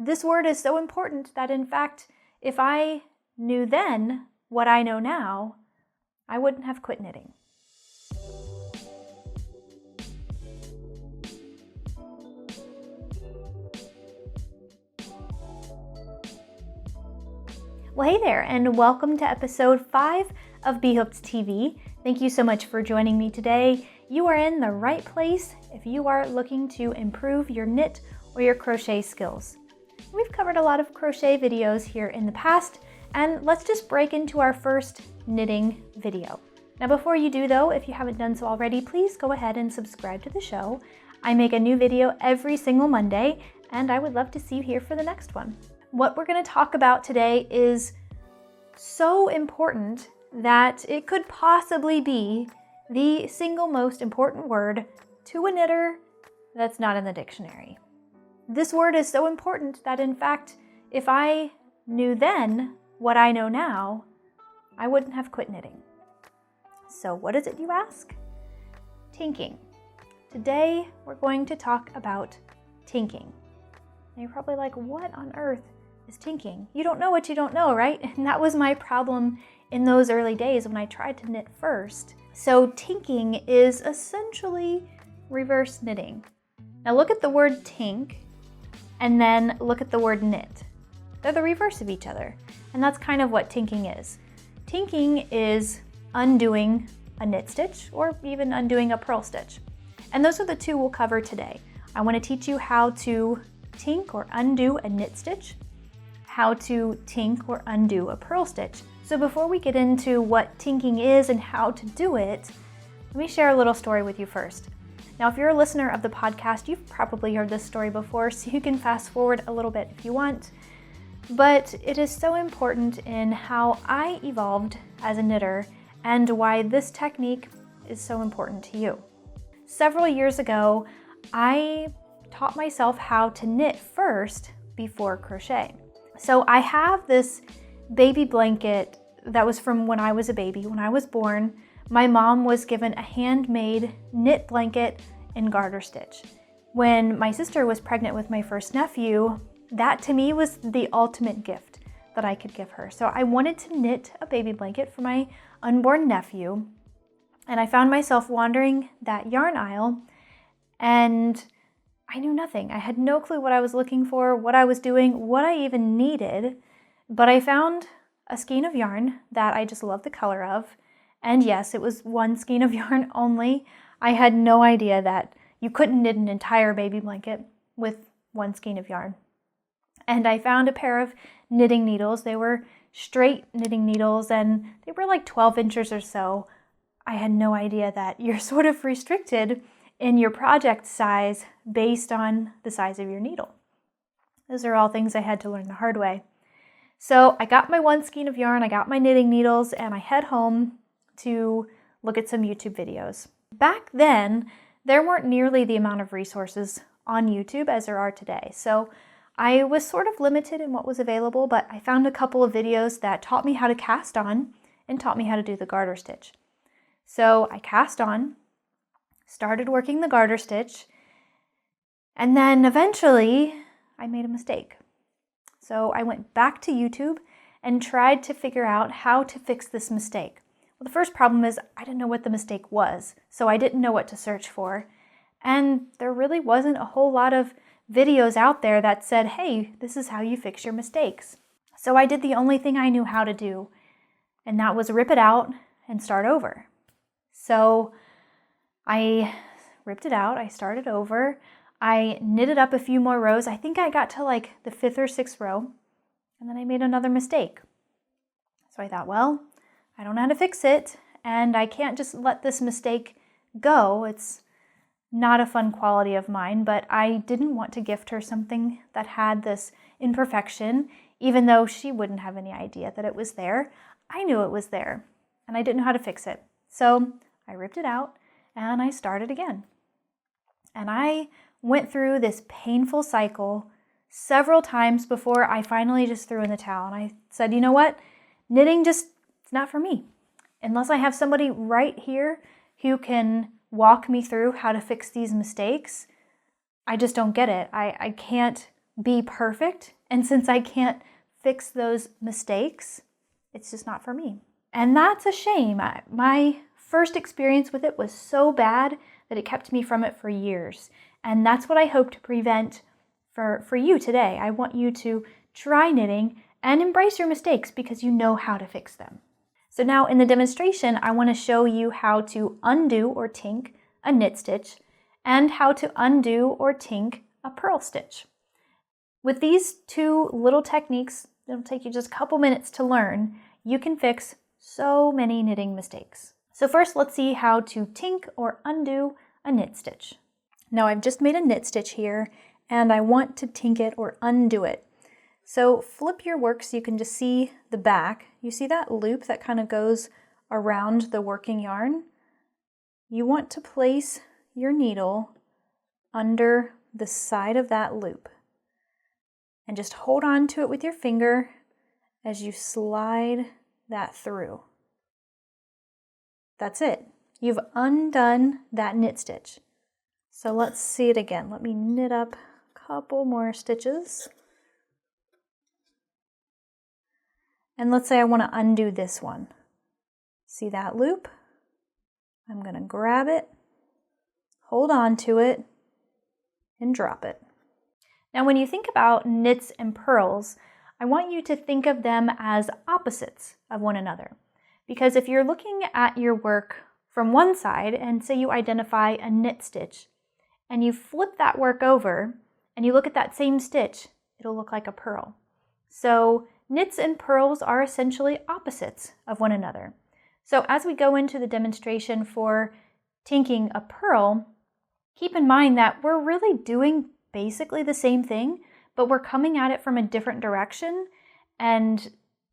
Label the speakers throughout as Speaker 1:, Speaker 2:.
Speaker 1: This word is so important that, in fact, if I knew then what I know now, I wouldn't have quit knitting. Well, hey there, and welcome to episode 5 of B.Hooked TV. Thank you so much for joining me today. You are in the right place if you are looking to improve your knit or your crochet skills. We've covered a lot of crochet videos here in the past, and let's just break into our first knitting video. Now, before you do though, if you haven't done so already, please go ahead and subscribe to the show. I make a new video every single Monday, and I would love to see you here for the next one. What we're going to talk about today is so important that it could possibly be the single most important word to a knitter that's not in the dictionary. This word is so important that, in fact, if I knew then what I know now, I wouldn't have quit knitting. So what is it, you ask? Tinking. Today, we're going to talk about tinking. And you're probably like, what on earth is tinking? You don't know what you don't know, right? And that was my problem in those early days when I tried to knit first. So tinking is essentially reverse knitting. Now look at the word tink and then look at the word knit. They're the reverse of each other. And that's kind of what tinking is. Tinking is undoing a knit stitch or even undoing a purl stitch. And those are the two we'll cover today. I want to teach you how to tink or undo a knit stitch, how to tink or undo a purl stitch. So before we get into what tinking is and how to do it, let me share a little story with you first. Now, if you're a listener of the podcast, you've probably heard this story before, so you can fast forward a little bit if you want. But it is so important in how I evolved as a knitter and why this technique is so important to you. Several years ago, I taught myself how to knit first before crochet. So I have this baby blanket that was from when I was a baby. When I was born, my mom was given a handmade knit blanket in garter stitch. When my sister was pregnant with my first nephew, that to me was the ultimate gift that I could give her. So I wanted to knit a baby blanket for my unborn nephew, and I found myself wandering that yarn aisle, and I knew nothing. I had no clue what I was looking for, what I was doing, what I even needed, but I found a skein of yarn that I just loved the color of. And yes, it was one skein of yarn only. I had no idea that you couldn't knit an entire baby blanket with one skein of yarn. And I found a pair of knitting needles. They were straight knitting needles and they were like 12 inches or so. I had no idea that you're sort of restricted in your project size based on the size of your needle. Those are all things I had to learn the hard way. So I got my one skein of yarn, I got my knitting needles, and I head home to look at some YouTube videos. Back then, there weren't nearly the amount of resources on YouTube as there are today. So I was sort of limited in what was available, but I found a couple of videos that taught me how to cast on and taught me how to do the garter stitch. So I cast on, started working the garter stitch, and then eventually I made a mistake. So I went back to YouTube and tried to figure out how to fix this mistake. Well, the first problem is I didn't know what the mistake was, so I didn't know what to search for. And there really wasn't a whole lot of videos out there that said, hey, this is how you fix your mistakes. So I did the only thing I knew how to do, and that was rip it out and start over. So I ripped it out, I started over, I knitted up a few more rows. I think I got to like the 5th or 6th row, and then I made another mistake. So I thought, well, I don't know how to fix it, and I can't just let this mistake go. It's not a fun quality of mine, but I didn't want to gift her something that had this imperfection, even though she wouldn't have any idea that it was there. I knew it was there, and I didn't know how to fix it. So I ripped it out, and I started again. And I went through this painful cycle several times before I finally just threw in the towel. And I said, you know what? Knitting it's not for me. Unless I have somebody right here who can walk me through how to fix these mistakes, I just don't get it. I can't be perfect. And since I can't fix those mistakes, it's just not for me. And that's a shame. My first experience with it was so bad that it kept me from it for years. And that's what I hope to prevent for you today. I want you to try knitting and embrace your mistakes because you know how to fix them. So now in the demonstration, I want to show you how to undo or tink a knit stitch and how to undo or tink a purl stitch. With these two little techniques, it'll take you just a couple minutes to learn, you can fix so many knitting mistakes. So first, let's see how to tink or undo a knit stitch. Now I've just made a knit stitch here and I want to tink it or undo it. So flip your work so you can just see the back. You see that loop that kind of goes around the working yarn? You want to place your needle under the side of that loop and just hold on to it with your finger as you slide that through. That's it. You've undone that knit stitch. So let's see it again. Let me knit up a couple more stitches. And let's say I want to undo this one. See that loop? I'm going to grab it, hold on to it, and drop it. Now when you think about knits and purls, I want you to think of them as opposites of one another. Because if you're looking at your work from one side and say you identify a knit stitch, and you flip that work over and you look at that same stitch, it'll look like a purl. So knits and purls are essentially opposites of one another. So as we go into the demonstration for tinking a purl, keep in mind that we're really doing basically the same thing, but we're coming at it from a different direction, and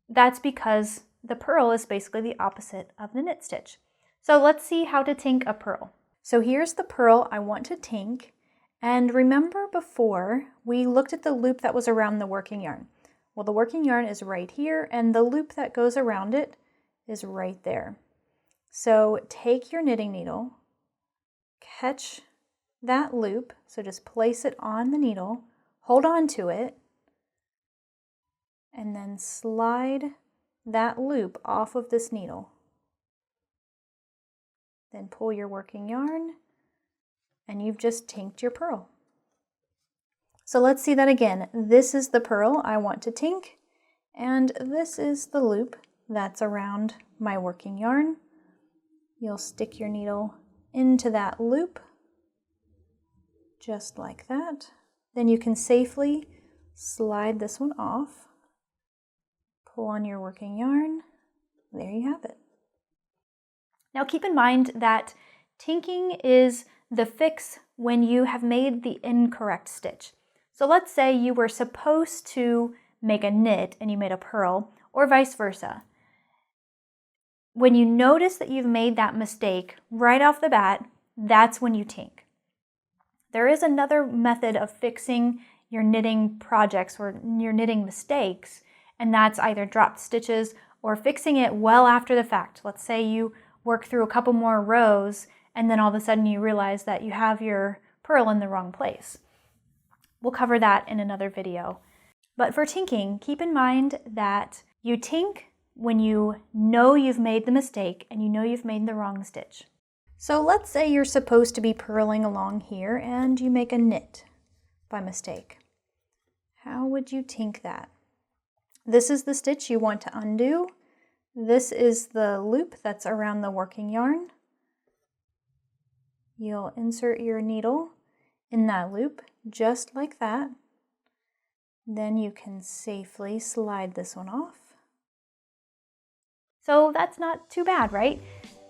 Speaker 1: that's because the purl is basically the opposite of the knit stitch. So let's see how to tink a purl. So here's the purl I want to tink, and remember before we looked at the loop that was around the working yarn. Well, the working yarn is right here, and the loop that goes around it is right there. So take your knitting needle, catch that loop, so just place it on the needle, hold on to it, and then slide that loop off of this needle. Then pull your working yarn, and you've just tinked your purl. So let's see that again. This is the purl I want to tink, and this is the loop that's around my working yarn. You'll stick your needle into that loop, just like that. Then you can safely slide this one off, pull on your working yarn. There you have it. Now keep in mind that tinking is the fix when you have made the incorrect stitch. So let's say you were supposed to make a knit and you made a purl, or vice versa. When you notice that you've made that mistake right off the bat, that's when you tink. There is another method of fixing your knitting projects or your knitting mistakes, and that's either dropped stitches or fixing it well after the fact. Let's say you work through a couple more rows and then all of a sudden you realize that you have your purl in the wrong place. We'll cover that in another video. But for tinking, keep in mind that you tink when you know you've made the mistake and you know you've made the wrong stitch. So let's say you're supposed to be purling along here and you make a knit by mistake. How would you tink that? This is the stitch you want to undo. This is the loop that's around the working yarn. You'll insert your needle in that loop just like that. Then you can safely slide this one off. So that's not too bad, right?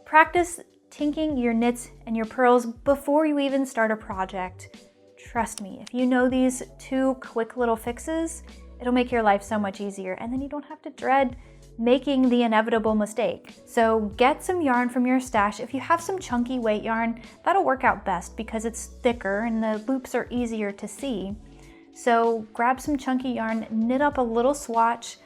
Speaker 1: Practice tinking your knits and your purls before you even start a project. Trust me, if you know these two quick little fixes, it'll make your life so much easier, and then you don't have to dread making the inevitable mistake. So get some yarn from your stash. If you have some chunky weight yarn, that'll work out best because it's thicker and the loops are easier to see. So grab some chunky yarn, knit up a little swatch,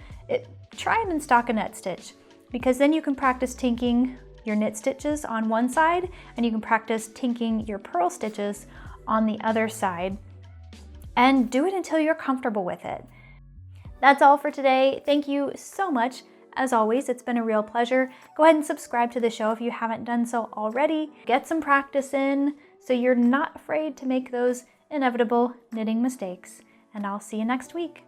Speaker 1: try it in stockinette stitch, because then you can practice tinking your knit stitches on one side and you can practice tinking your purl stitches on the other side. and do it until you're comfortable with it. That's all for today. Thank you so much. As always, it's been a real pleasure. Go ahead and subscribe to the show if you haven't done so already. Get some practice in so you're not afraid to make those inevitable knitting mistakes. And I'll see you next week.